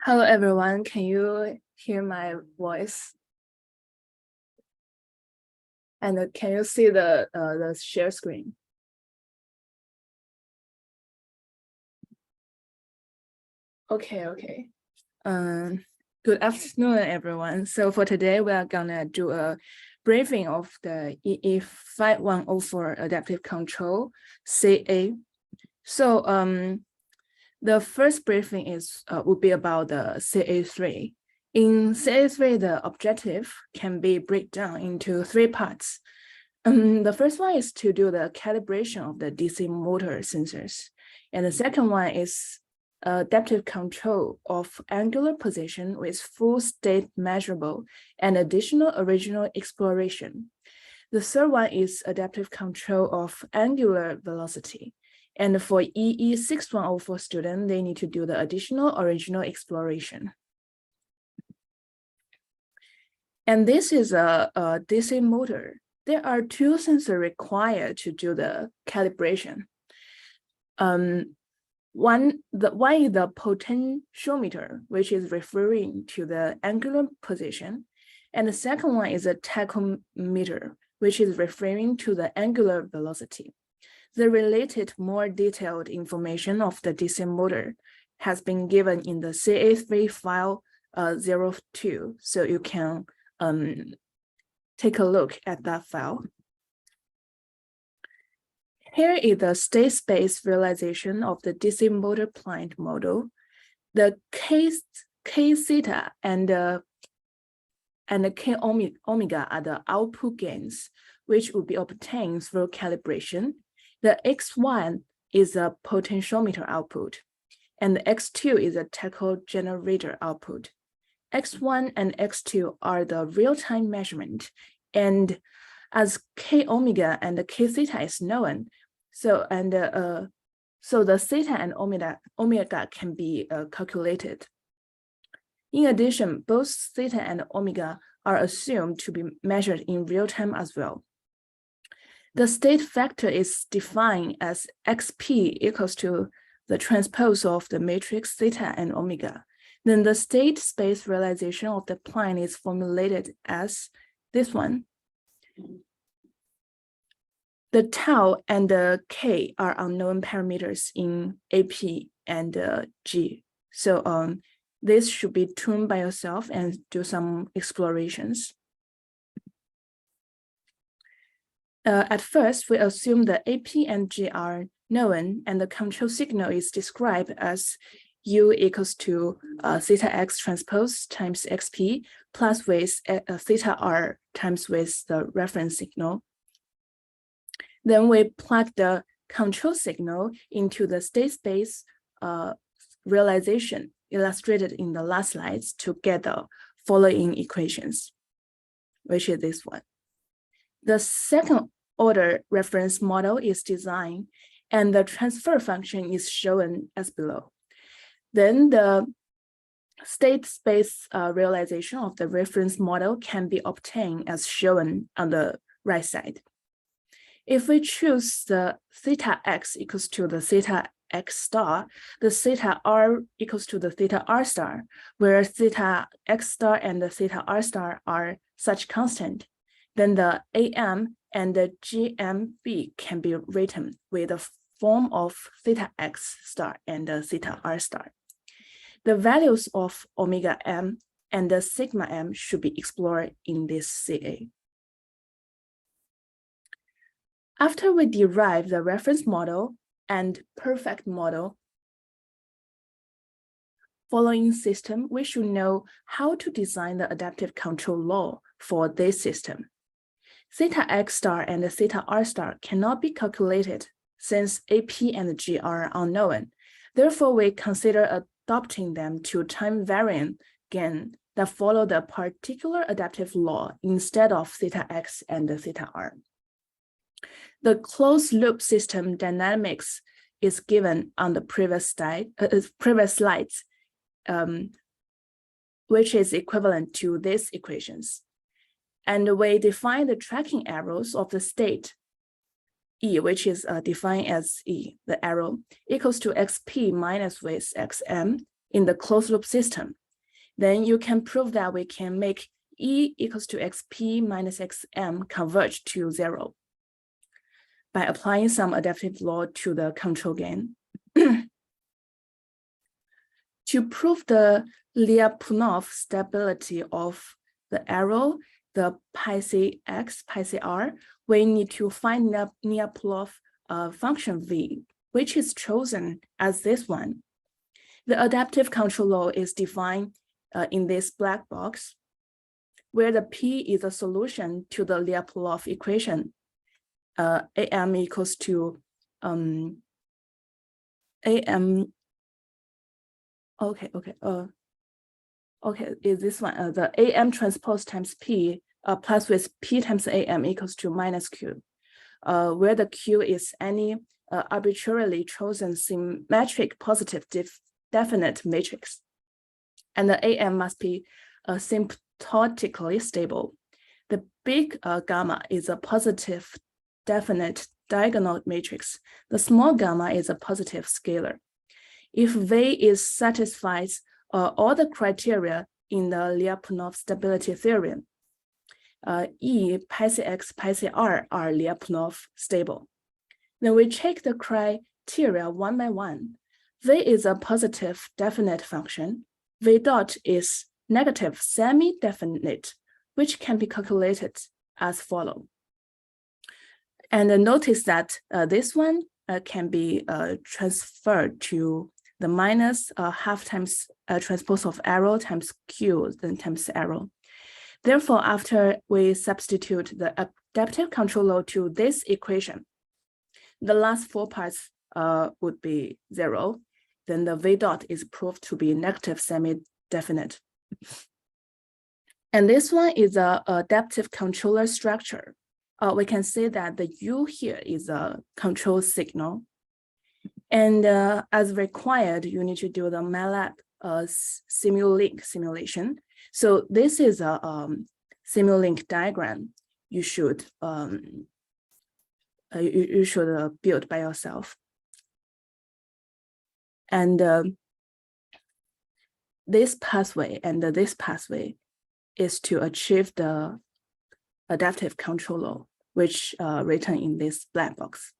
Hello, everyone. Can you hear my voice? And can you see the share screen? Okay. Good afternoon, everyone. So for today, we are gonna do a briefing of the Ee5104 adaptive control CA. So the first briefing is would be about the CA3. In CA3, the objective can be break down into three parts. The first one is to do the calibration of the DC motor sensors. And the second one is adaptive control of angular position with full state measurable and additional original exploration. The third one is adaptive control of angular velocity. And for EE6104 student, they need to do the additional original exploration. And this is a DC motor. There are two sensors required to do the calibration. One is the potentiometer, which is referring to the angular position. And the second one is a tachometer, which is referring to the angular velocity. The related, more detailed information of the DC motor has been given in the CA3 file 02, so you can take a look at that file. Here is the state space realization of the DC motor plant model. The K theta and K omega are the output gains, which will be obtained through calibration. The X1 is a potentiometer output, and the X2 is a tachogenerator output. X1 and X2 are the real-time measurement, and as K omega and the K theta is known, so the theta and omega can be calculated. In addition, both theta and omega are assumed to be measured in real time as well. The state factor is defined as XP equals to the transpose of the matrix theta and omega. Then the state space realization of the plane is formulated as this one. The tau and the K are unknown parameters in AP and G. So this should be tuned by yourself and do some explorations. At first, we assume the AP and G are known, and the control signal is described as U equals to theta X transpose times XP plus with theta R times with the reference signal. Then we plug the control signal into the state space realization illustrated in the last slides to get the following equations, which is this one. The second order reference model is designed, and the transfer function is shown as below. Then the state space realization of the reference model can be obtained as shown on the right side. If we choose the theta X equals to the theta X star, the theta R equals to the theta R star, where theta X star and the theta R star are such constant, then the AM and the GMB can be written with the form of theta X star and the theta R star. The values of omega M and the sigma M should be explored in this CA. After we derive the reference model and perfect model following system, we should know how to design the adaptive control law for this system. Theta X star and the theta R star cannot be calculated since AP and G are unknown. Therefore, we consider adopting them to time-variant gain that follow the particular adaptive law instead of theta X and the theta R. The closed-loop system dynamics is given on the previous slides, which is equivalent to these equations. And we define the tracking arrows of the state E, which is defined as E, the arrow, equals to XP minus with XM in the closed loop system, then you can prove that we can make E equals to XP minus XM converge to 0 by applying some adaptive law to the control gain. To prove the Lyapunov stability of the arrow, the pi c x, pi c r, we need to find the Lyapunov function v, which is chosen as this one. The adaptive control law is defined in this black box, where the P is a solution to the Lyapunov equation. AM equals to AM. Okay, is this one the AM transpose times P plus with P times AM equals to minus Q, where the Q is any arbitrarily chosen symmetric positive definite matrix, and the AM must be asymptotically stable. The big gamma is a positive definite diagonal matrix. The small gamma is a positive scalar. If V satisfies all the criteria in the Lyapunov stability theorem, E, pi c x, pi c r are Lyapunov stable. Then we check the criteria one by one. V is a positive definite function. V dot is negative semi-definite, which can be calculated as follows. And notice that this one can be transferred to the minus half times transpose of arrow times Q, then times arrow. Therefore, after we substitute the adaptive control law to this equation, the last four parts would be 0. Then the V dot is proved to be negative semi-definite. And this one is a adaptive controller structure. We can say that the U here is a control signal. And as required, you need to do the MATLAB Simulink simulation. So this is a Simulink diagram you should build by yourself. And this pathway and this pathway is to achieve the adaptive control law, which written in this black box.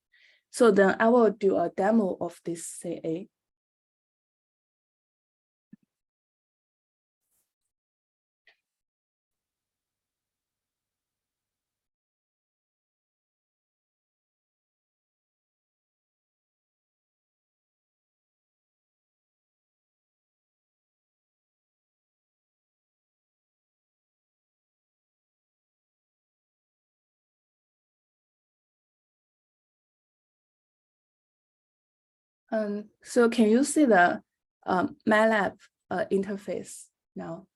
So then I will do a demo of this CA. So can you see the MATLAB interface now?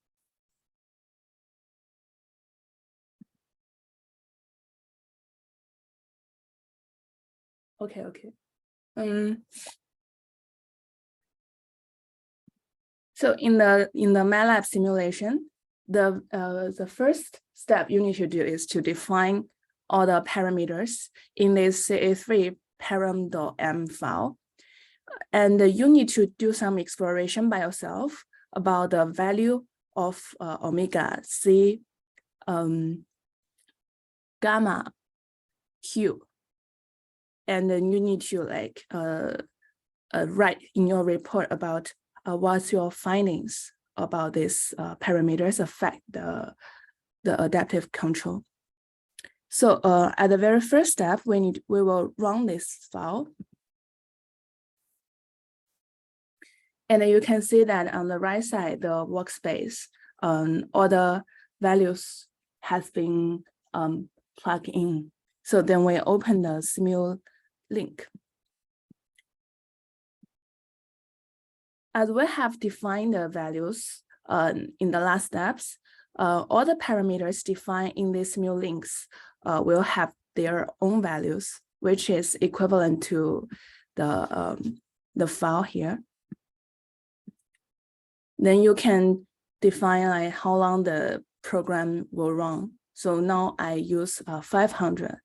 Okay. So in the MATLAB simulation, the first step you need to do is to define all the parameters in this CA3 param.m file. And you need to do some exploration by yourself about the value of omega c gamma q. And then you need to write in your report about what's your findings about these parameters affect the adaptive control. So at the very first step, we will run this file. And you can see that on the right side, the workspace, all the values has been plugged in. So then we open the Simulink. As we have defined the values in the last steps, all the parameters defined in the Simulinks will have their own values, which is equivalent to the file here. Then you can define how long the program will run. So now I use 500.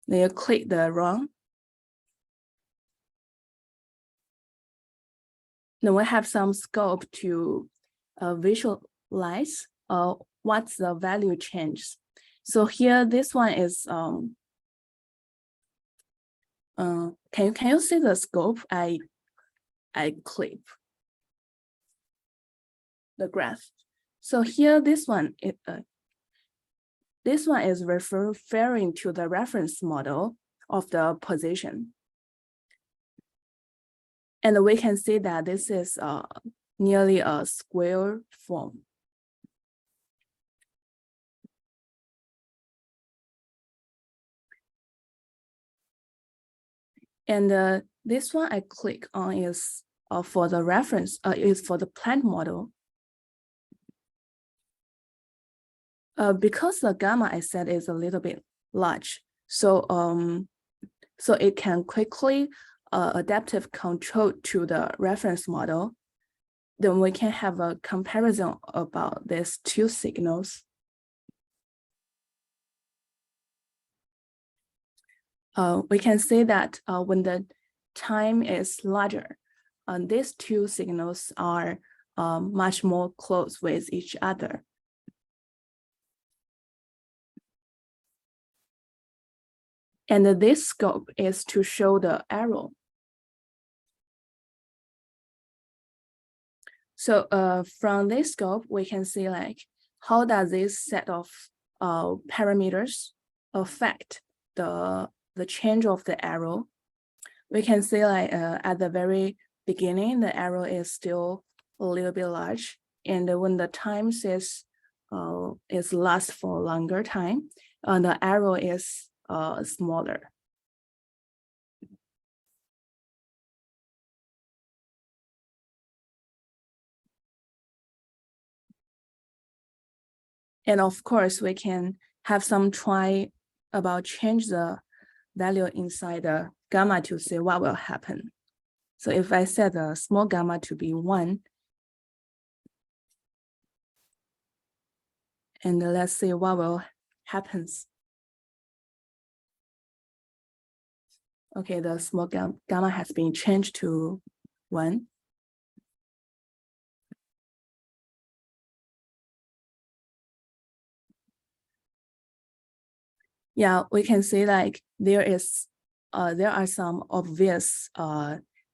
Then you click the run. then we have some scope to visualize what's the value change. So here, this one is can you see the scope? I clip the graph. So here, this one is referring to the reference model of the position. And we can see that this is nearly a square form. And this one I click on is for the reference, is for the plant model. Because the gamma I said is a little bit large, so so it can quickly adaptive control to the reference model. Then we can have a comparison about these two signals. We can say that when the time is larger, these two signals are much more close with each other. And this scope is to show the arrow. So from this scope, we can see like how does this set of parameters affect the change of the arrow. We can see like at the very beginning, the arrow is still a little bit large, and when the time is last for a longer time, the arrow is smaller. And of course, we can have some try about change the value inside the gamma to see what will happen. So if I set the small gamma to be 1, and let's see what will happen. Okay, the small gamma has been changed to 1. Yeah, we can see like there are some obvious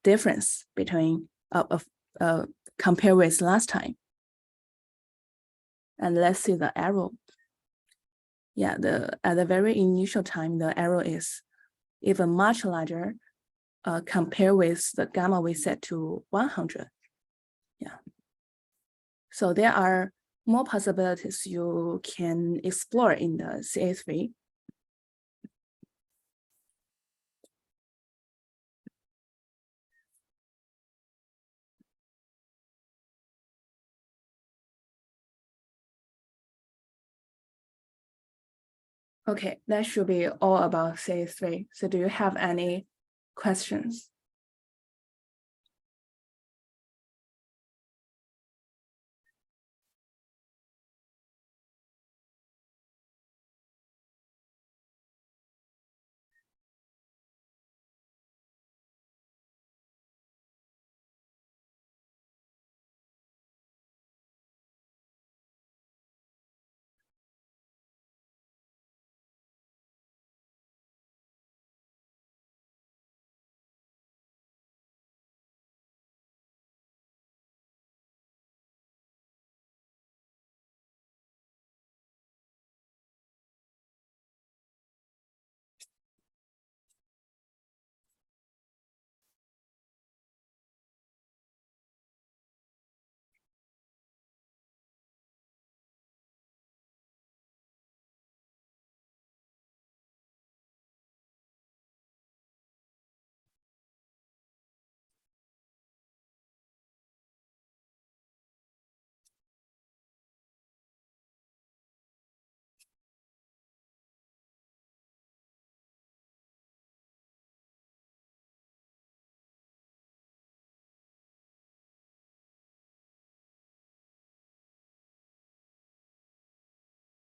difference between compared with last time. And let's see the arrow. Yeah, at the very initial time, the arrow is even much larger compared with the gamma we set to 100. Yeah. So there are more possibilities you can explore in the Ca3. Okay, that should be all about Ca3. So do you have any questions?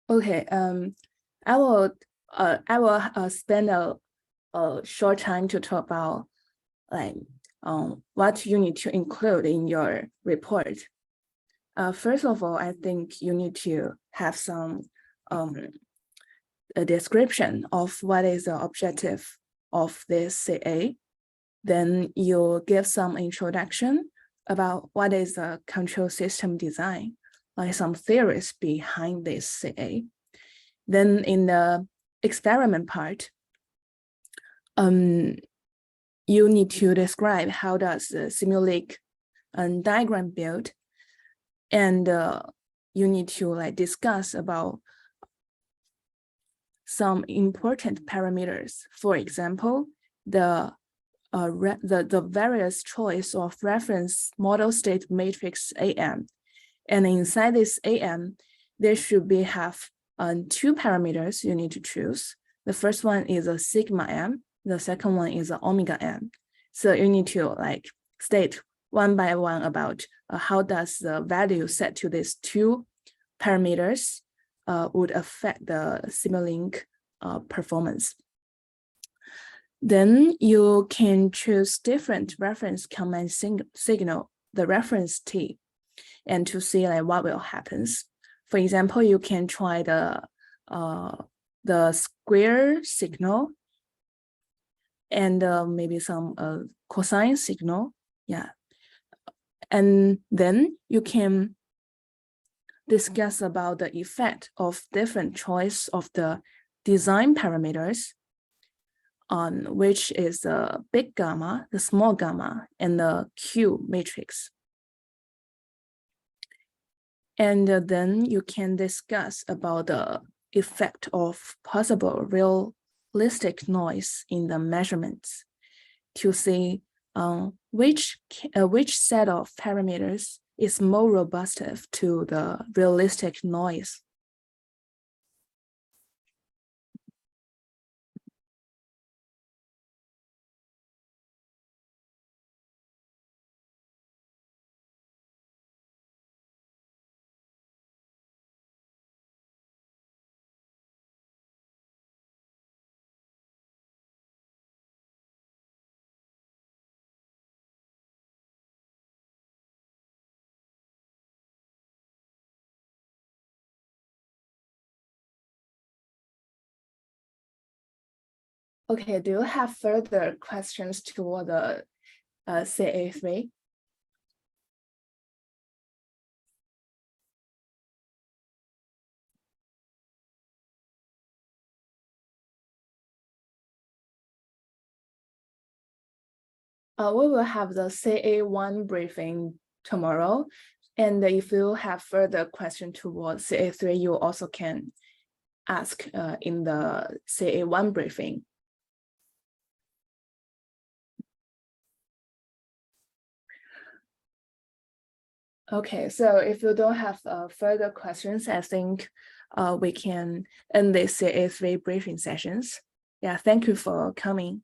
Okay, I will spend a short time to talk about like what you need to include in your report. First of all, I think you need to have some a description of what is the objective of this CA. Then you give some introduction about what is the control system design, like some theories behind this CA. Then in the experiment part, you need to describe how does the Simulink diagram build, and you need to discuss about some important parameters. For example, the various choice of reference model state matrix AM, and inside this AM, there should have 2 parameters you need to choose. The first one is a sigma M. The second one is a omega M. So you need to state one by one about how does the value set to these 2 parameters would affect the Simulink performance. Then you can choose different reference command signal, the reference T, and to see what will happen. For example, you can try the square signal and maybe some cosine signal. Yeah. And then you can discuss about the effect of different choice of the design parameters on which is the big gamma, the small gamma, and the Q matrix. And then you can discuss about the effect of possible realistic noise in the measurements to see which set of parameters is more robust to the realistic noise. Okay, do you have further questions toward the CA3? We will have the CA1 briefing tomorrow. And if you have further questions towards CA3, you also can ask in the CA1 briefing. Okay, so if you don't have further questions, I think we can end the CA3 briefing sessions. Yeah, thank you for coming.